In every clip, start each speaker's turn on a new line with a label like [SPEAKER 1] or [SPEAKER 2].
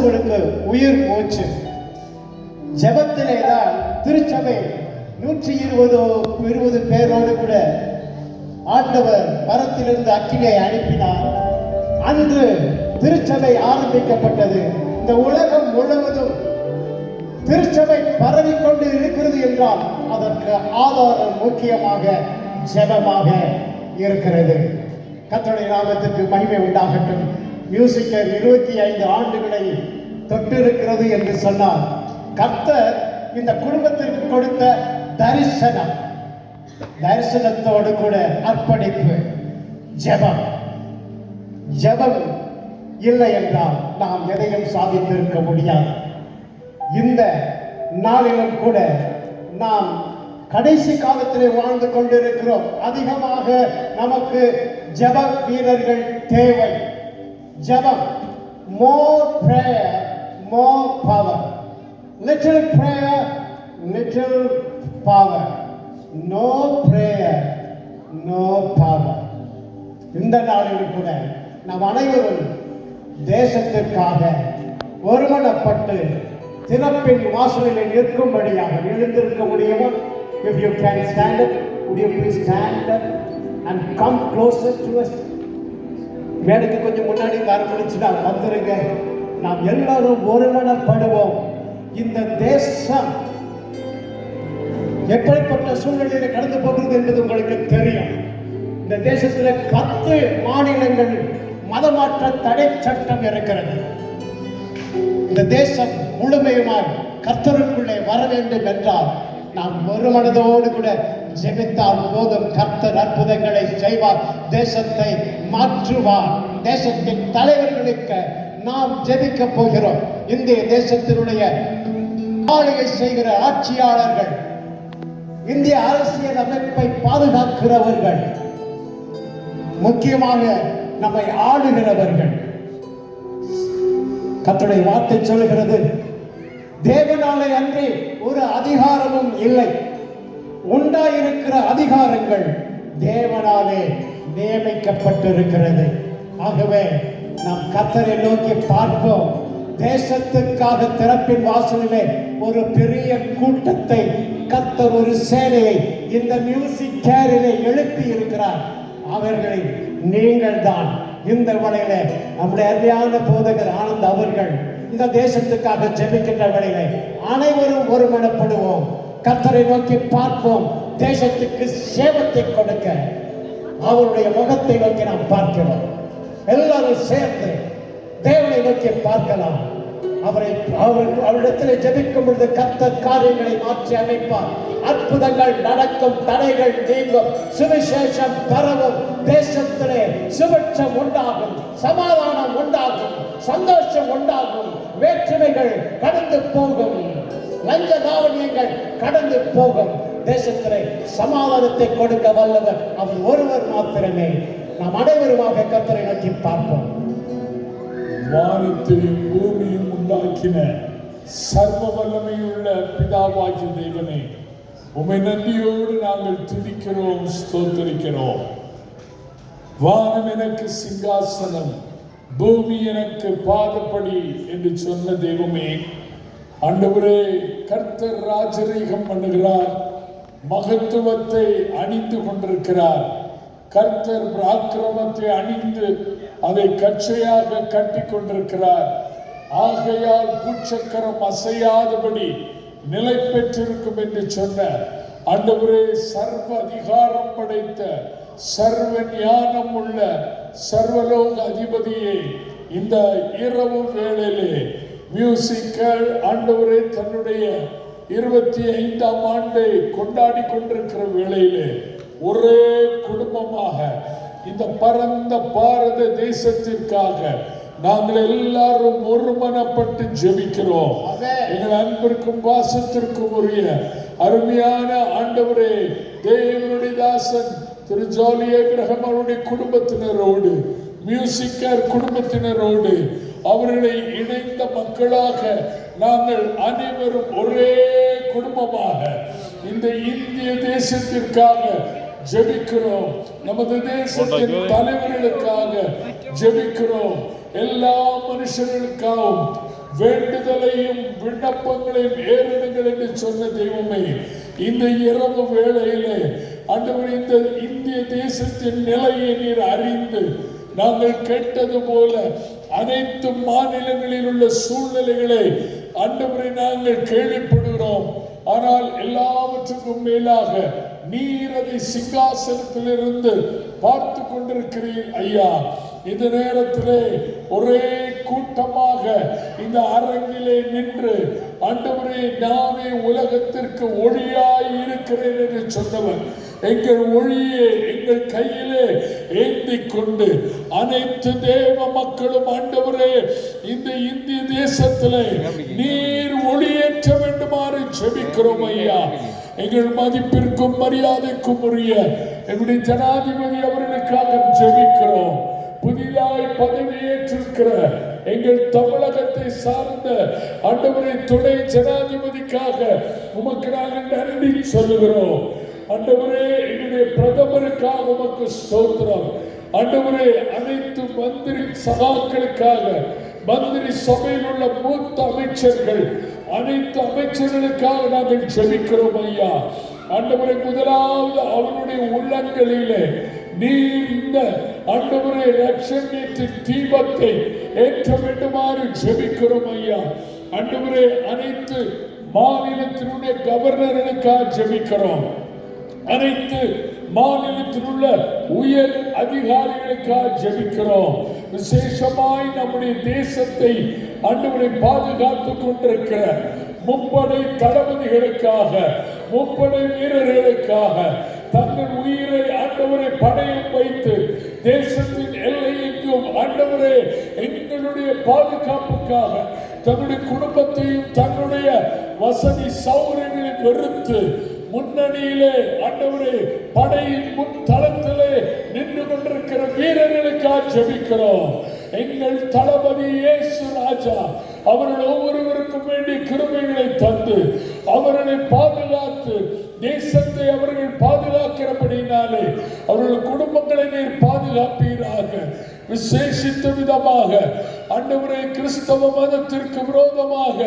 [SPEAKER 1] கிறிஸ்தவனுக்கு உயிர் மூச்சு. ஜெபத்திலே தான் திருச்சபை 120 பேரோடு கூட ஆண்டவர் மரத்திலிருந்து அக்கினியை அனுப்பினார். அன்று திருச்சபை ஆரம்பிக்கப்பட்டது. இந்த உலகம் முழுவதும் திருச்சபை பரவிக்கொண்டு இருக்கிறது என்றால் அதற்கு ஆதாரம் முக்கியமாக ஜெபமாக இருக்கிறது. கர்த்தருடைய நாமத்துக்கு மகிமை உண்டாகட்டும். மியூசிக்கல் 25 ஆண்டுகளை தொட்டிருக்கிறது என்று சொன்னார். கர்த்தர் இந்த குடும்பத்திற்கு கொடுத்த தரிசனத்தோடு கூட அர்ப்பணிப்பு, ஜெபம். ஜெபம் இல்லை என்றால் நாம் எதையும் சாதித்திருக்க முடியாது. இந்த நாளிலும் கூட நாம் கடைசி காலத்திலே வாழ்ந்து கொண்டிருக்கிறோம். அதிகமாக நமக்கு ஜெப வீரர்கள் தேவை. ஜெபம், more prayer, more power. Little prayer, little power. No prayer, no power. இந்த நாளில் கூட நாம் அனைவரும் தேசத்திற்காக ஒருமனப்பட்டு திறப்பின் வாசலில் நிற்கும்படியாக எழுந்திருக்க முடியுமா? If you can stand up, would you please stand up and come closer to us? மேடைக்கு கொஞ்சம் முன்னாடி ஆரம்பிச்சுனா வந்துருங்க. நாம் எல்லாரும் ஒருமனப்படுவோம். இந்த தேசம் எப்படிப்பட்ட சூழ்நிலையில கடந்து போகிறது என்பது உங்களுக்கு தெரியும். இந்த தேசத்துல 10 மாநிலங்கள் மதமாற்ற தடை சட்டம் இருக்கிறது. இந்த தேசம் முழுமையுமாய் கர்த்தருக்குள்ளே வர வேண்டும் என்றால் நாம் ஒரு மனதோடு கூட ஜெபித்தால் போதும். கர்த்தர் அற்புதங்களை செய்வார், தேசத்தை மாற்றுவார். தேசத்தின் தலைவர்களுக்கு நாம் ஜெபிக்க போகிறோம். இந்திய தேசத்தினுடைய ஆளுகை செய்கிற ஆட்சியாளர்கள், இந்திய அரசியல் அமைப்பை பாதுகாக்கிறவர்கள், முக்கியமாக நம்மை ஆளுகிறவர்கள். கர்த்தருடைய வார்த்தை சொல்கிறது, தேவனாலே அன்றி ஒரு அதிகாரமும் இல்லை. உண்டாயிருக்கிற அதிகாரங்கள் தேவனாலே நியமிக்கப்பட்டிருக்கிறது. ஆகவே நாம் கர்த்தரை நோக்கி பார்ப்போம். தேசத்துக்காக திறப்பின் வாசலிலே ஒரு பெரிய கூட்டத்தை கர்த்தர், ஒரு சேனையை இந்த மியூசிக் கேரிலே எழுப்பி இருக்கிறார். அவர்களை நீங்கள் தான் இந்த வழியில நம்முடைய அருமையான போதகர் ஆனந்த் அவர்கள் இந்த தேசத்துக்காக ஜெபிக்கின்ற வழியில அனைவரும் ஒருமனப்படுவோம். கர்த்தரை நோக்கி பார்ப்போம். தேசத்துக்கு சேவத்தை கொடுக்க அவருடைய முகத்தை நோக்கி நாம் பார்க்கிறோம். எல்லாரும் சேர்ந்து தேவனை நோக்கி பார்க்கலாம். அவரிடத்தில் ஜெபிக்கும் பொழுது கர்த்தர் காரியங்களை மாற்றி அமைப்பார். அற்புதங்கள் நடக்கும், தடைகள் நீங்கும், சுவிசேஷம் பரவும், தேசத்திலே சுபிட்சம் உண்டாகும், சமாதானம் உண்டாகும், சந்தோஷம் உண்டாகும், வேற்றுமைகள் கடந்து போகும், லஞ்ச தாவணியங்கள் கடந்து போகும். தேசத்திலே சமாதானத்தை கொடுக்க வல்லவர் அவர் ஒருவர் மாத்திரமே. நாம் அனைவருமாக கர்த்தரை நோக்கி பார்ப்போம்.
[SPEAKER 2] வானத்தையும் பூமியும் உண்டாக்கின சர்வ வல்லமையுள்ள பிதாவாகிய தேவனே, உம்மை நன்றியோடு நாங்கள் துதிக்கிறோம், ஸ்தோத்திரிக்கிறோம். வானம் எனக்கு சிங்காசனம், பூமி எனக்கு பாதப்படி என்று சொன்ன தெய்வமே, ஆண்டவரே, கர்த்தர் ராஜரீகம் பண்ணுகிறார், மகத்துவத்தை அணிந்து கொண்டிருக்கிறார். கர்த்தர் பராக்கிரமத்தை அணிந்து அதை கச்சையாக கட்டி கொண்டிருக்கிறார். ஆகையால் பூச்சக்கரம் அசையாதபடி நிலை பெற்றிருக்கும் என்று சொன்ன ஆண்டவரே, சர்வ அதிகாரம் படைத்த சர்வ ஞானம் உள்ள சர்வலோக அதிபதியே, இந்த இரவு வேளையிலே மியூசிக்கல் ஆண்டவரே தன்னுடைய 25ஆம் ஆண்டை கொண்டாடி கொண்டிருக்கிற வேளையிலே ஒரே குடும்பமாக இந்த பரந்த பாரத தேசத்திற்காக நாங்கள் எல்லாரும் ஒருமனப்பட்டு ஜெபிக்கிறோம். எங்கள் அன்பிற்கும் வாசத்திற்கும் உரிய அருமையான ஆண்டவரே, தேவனுடைய தாசன் திரு ஜோலி ஏபிரகாம் அவருடைய குடும்பத்தினரோடு, மியூசிக்கர் குடும்பத்தினரோடு, அவர்களை இணைந்த மக்களாக நாங்கள் அனைவரும் ஒரே குடும்பமாக இந்த இந்திய தேசத்திற்காக ஜெபிக்கிறோம். நமது தேசத்தின் தலைவர்களுக்காக ஜெபிக்கிறோம். எல்லா மனுஷர்களுக்காகவும் வேண்டுதலையும் விண்ணப்பங்களையும் ஏறிடுங்கள் என்று சொன்ன தெய்வமே, இந்த இரவு வேளையிலே ஆண்டவரே இந்த இந்திய தேசத்தின் நிலையை நீர் அறிந்து நாங்கள் கேட்டது போல அனைத்து மாநிலங்களில் உள்ள சூழ்நிலைகளை ஆண்டவரை நாங்கள் கேள்விப்படுகிறோம். ஆனால் எல்லாவற்றுக்கும் மேலாக நீர் அதை சிங்காசனத்திலிருந்து பார்த்து கொண்டிருக்கிறீர் ஐயா. இந்த நேரத்திலே ஒரே கூட்டமாக இந்த அரங்கிலே நின்று ஆண்டவரே நானே உலகத்திற்கு ஒளியாய் இருக்கிறேன் என்று சொன்னவன் எங்கள் ஒளியை எங்கள் கையிலே ஏந்தி கொண்டு அனைத்து தேவ மக்களும் ஆண்டவரே இந்த இந்திய தேசத்திலே நீர் ஒளியேற்ற வேண்டுமாறு ஜெபிக்கிறோம் ஐயா. எங்கள் மதிப்பிற்கும் மரியாதைக்கும் உரிய எங்களுடைய ஜனாதிபதி அவர்களுக்காக ஜெபிக்கிறோம். புதிதாய் பதவியேற்றிருக்கிற எங்கள் தமிழகத்தை சார்ந்த ஆண்டவரே துணை ஜனாதிபதிக்காக உமக்கு நாங்கள் நன்றி சொல்லுகிறோம். ஆண்டவரே எங்களுடைய பிரதமருக்காக உமக்கு ஸ்தோத்திரம். ஆண்டவரே அனைத்து மந்திரி சகாக்களுக்காக, மந்திரி சபையில் உள்ள மூத்த அமைச்சர்கள், அனைத்து அமைச்சர்களுக்காக நாங்கள் ஜெபிக்கிறோம் ஐயா. ஆண்டவரை முதலாவது அவனுடைய உள்ளங்களிலே நீர் இந்த ஆண்டவரை ரட்சணியத்தின் தீபத்தை ஏற்ற வேண்டுமாறு ஜெபிக்கிறோம் ஐயா. ஆண்டவரே அனைத்து மாநிலத்தினுடைய கவர்னர்களுக்காக ஜெபிக்கிறோம். அனைத்து மாநிலத்தில் உள்ள உயர் அதிகாரிகளுக்காக ஜெபிக்கிறோம். விசேஷமாய் நம்முடைய தேசத்தை ஆண்டவரை பாதுகாத்துக் கொண்டிருக்கிற முப்படை தளபதிகளுக்காக, முப்படை வீரர்களுக்காக தங்கள் உயிரை ஆண்டவரை பணையம் வைத்து தேசத்தின் எல்லையெங்கும் ஆண்டவரே எங்களுடைய பாதுகாப்புக்காக தன்னுடைய குடும்பத்தையும் தன்னுடைய வசதி சௌகரியங்களை வெறுத்து முன்னணியிலே ஆண்டவரே படையின் முன் தளத்திலே நின்று கொண்டிருக்கிற வீரர்களுக்காக ஜெபிக்கிறோம். எங்கள் தளபதி இயேசு ராஜா அவர்கள் ஒவ்வொருவருக்கும் வேண்டிய கிருபைகளை தந்து அவர்களை பாதுகாத்து தேசத்தை அவர்கள் பாதுகாக்கிறபடினாலே அவர்கள் குடும்பங்களை நீர் பாதுகாப்பீராக. விசேஷித்த விதமாக ஆண்டவரே கிறிஸ்தவ மதத்திற்கு விரோதமாக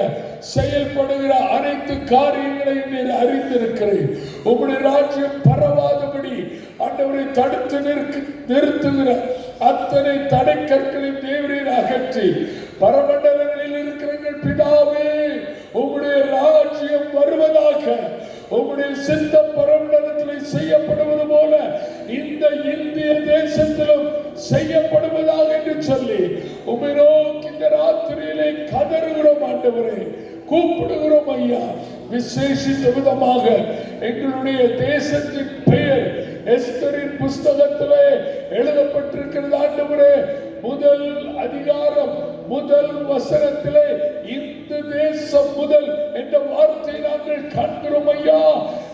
[SPEAKER 2] செயல்படுகிற அனைத்து காரியங்களையும் நீர் அறிந்திருக்கிறேன். உங்களுடைய ராஜ்யம் பரவாதபடி ஆண்டவரை தடுத்து நிறுத்துகிற அத்தனை தடை கற்களின் தேவரீர் அகற்றி பரமண்டலங்களில் இருக்கிற பிதாவே உங்களுடைய ராஜ்யம் வருவதாக, உங்களுடைய சித்தம் பரமண்டலத்தில் செய்யப்படுவது போல இந்த இந்திய தேசத்திலும் செய்யப்படுவதாக என்று சொல்லி உம்மை நோக்கி இந்த ராத்திரியிலே கதறுகிறோம் ஆண்டவரே, கூப்பிடுகிறோம் ஐயா. விசேஷித்த விதமாக எங்களுடைய தேசத்தின் பெயர் எஸ்தரின் புஸ்தகத்திலே எழுதப்பட்டிருக்கிறது ஆண்டவரே. முதல் அதிகாரம் முதல் வசனத்திலே இந்த தேசம் முதல் என்ற வார்த்தை நாங்கள் காண்கிறோம் ஐயா.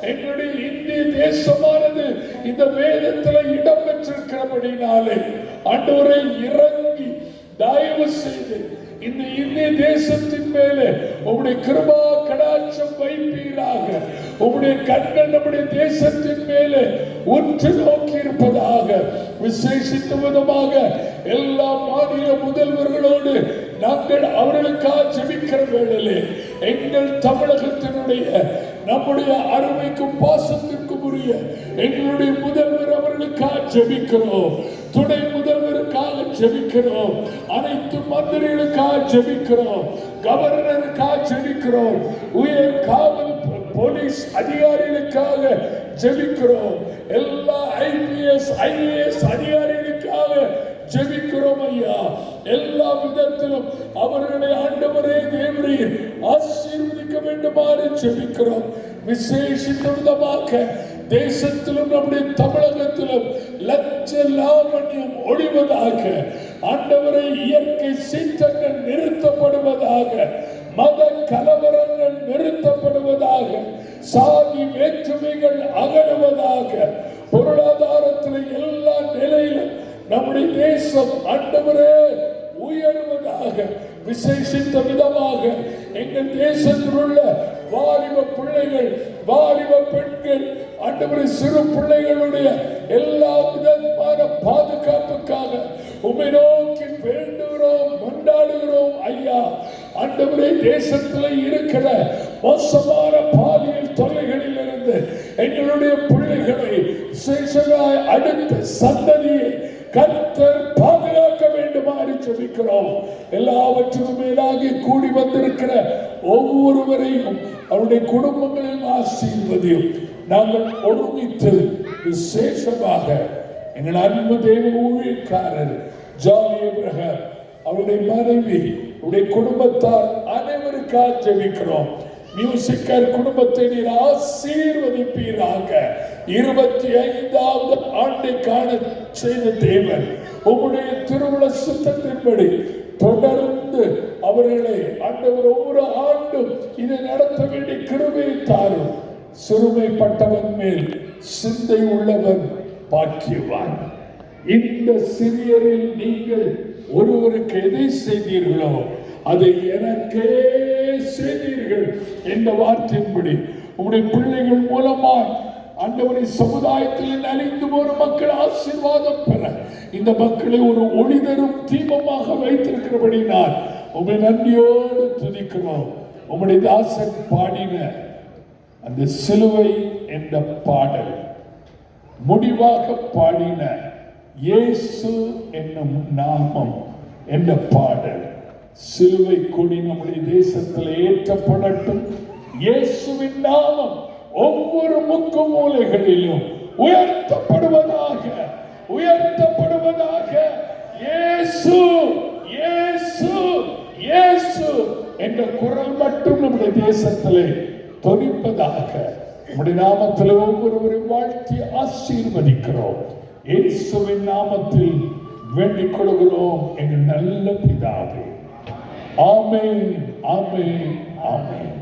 [SPEAKER 2] எங்களுடைய இந்திய தேசமானது இந்த வேதத்தில் இடம் பெற்றிருக்கிறபடினாலே ஆண்டவரை இறங்கி தயவு செய்து இந்த இந்திய தேசத்தின் மேலே உம்முடைய கிருபா கடாட்சம் வைப்பீராக. உம்முடைய கண்கள் நம்முடைய தேசத்தின் மேலே உற்று நோக்கி இருப்பதாக. விசேஷித்த விதமாக எல்லா மாநில முதல்வர்களோடு நாங்கள் அவர்களுக்காக ஜெபிக்கிற வேளையிலே எங்கள் தமிழகத்தினுடைய நம்முடைய அருமைக்கும் பாசத்திற்கும் உரிய எங்களுடைய முதல்வர் அவர்களுக்காக ஜெபிக்கிறோம். துணை முதல்வருக்காக ஜெபிக்கிறோம். அனைத்து மந்திரிகளுக்காக ஜெபிக்கிறோம். கவர்னருக்காக ஜெபிக்கிறோம். உயர் காவல் போலீஸ் அதிகாரிகளுக்காக ஜெபிக்கிறோம். எல்லா IPS IAS அதிகாரிகளுக்காக ஜெபிக்கிறோம் ஐயா. எல்லா விதத்திலும் அவர்களை ஆண்டவரே தேவரீர் ஆசீர்வதிக்க வேண்டுமாறு ஜெபிக்கிறோம். விசேஷித்த விதமாக தேசத்திலும் நம்முடைய தமிழகத்திலும் லட்ச லாவண்யம் ஒழிவதாக. ஆண்டவரை இயற்கை சீற்றங்கள் நிறுத்தப்படுவதாக. மத கலவரங்கள் நிறுத்தப்படுவதாக. சாதி வேற்றுமைகள் அகலுவதாக. பொருளாதாரத்தில் எல்லா நிலையிலும் நம்முடைய தேசம் ஆண்டவரே உயர்வதாக. விசேஷித்த விதமாக எங்கள் தேசத்தில் உள்ள வாலிப பிள்ளைகள், வாலிப பெண்கள், ஆண்டவரே சிறு பிள்ளைகளுடைய எல்லா விதமான பாதுகாப்புக்காக உம்மை நோக்கி வேண்டுகிறோம், கொண்டாடுகிறோம் ஐயா. ஆண்டவரே ஆண்டவரே தேசத்தில் இருக்கிற மோசமான பாலியல் தொல்லைகளில் இருந்து எங்களுடைய பிள்ளைகளை விசேஷமாய் அடுத்த சந்ததியை கர்த்தர் பாதுகாக்க வேண்டுமாறு ஜெபிக்கிறோம். எல்லாவற்றுக்கும் மேலாக கூடி வந்திருக்கிற ஒவ்வொருவரையும் அவருடைய குடும்பங்களையும் ஆசீர்வதியும். நாங்கள் ஒருமித்து விசேஷமாக எங்கள் அன்பு தெய்வ ஊழியக்காரர் ஜான் ஏப்ரஹாம் அவருடைய மனைவி அவருடைய குடும்பத்தார் அனைவருக்காக ஜெபிக்கிறோம். மியூசிக்கர் குடும்பத்தை நீர் ஆசீர்வதிப்பீராக. 25வது ஆண்டை காண செய்த தேவன் உம்முடைய திருவுள சுத்தத்தின்படி தொடர்ந்து அவர்களை ஆண்டவர் ஒவ்வொரு ஆண்டும் இதை நடத்த வேண்டிய கிருபையை தாரும். சிறுமைப்பட்டவன் மேல் சிந்தை உள்ளவன் பாக்கியவான். இந்த சிறியரில் நீங்கள் ஒருவருக்கு எதை செய்தீர்களோ அதை எனக்கே செய்தீர்கள் என்ற வார்த்தையின்படி உங்களுடைய பிள்ளைகள் மூலமாய் ஆண்டவரை சமுதாயத்தில் அழிந்து போன மக்கள் ஆசீர்வாதம் பெற இந்த மக்களை ஒரு ஒளி தரும் தீபமாக வைத்திருக்கிறபடி நான் உங்களை நன்றியோடு துதிக்கிறோம். உங்களுடைய தாசன் பாடின அந்த சிலுவை என்ற பாடல், முடிவாக பாடின இயேசு என்னும் நாமம் என்ற பாடல், சிலுவை கொடி நம்முடைய தேசத்தில் ஏற்றப்படட்டும். இயேசுவின் நாமம் ஒவ்வொரு முக்கு மூலைகளிலும் உயர்த்தப்படுவதாக, உயர்த்தப்படுவதாக. இயேசு இயேசு இயேசு என்ற குரல் மட்டும் நம்முடைய தேசத்திலே தொனிப்பதாக. நம்முடைய நாமத்தில் ஒவ்வொருவரையும் வாழ்த்தி ஆசீர்வதிக்கிறோம். இயேசுவின் நாமத்தில் வேண்டிக் கொள்கிறோம் எங்கள் நல்ல பிதாவே. ஆமென், ஆமென், ஆமென்.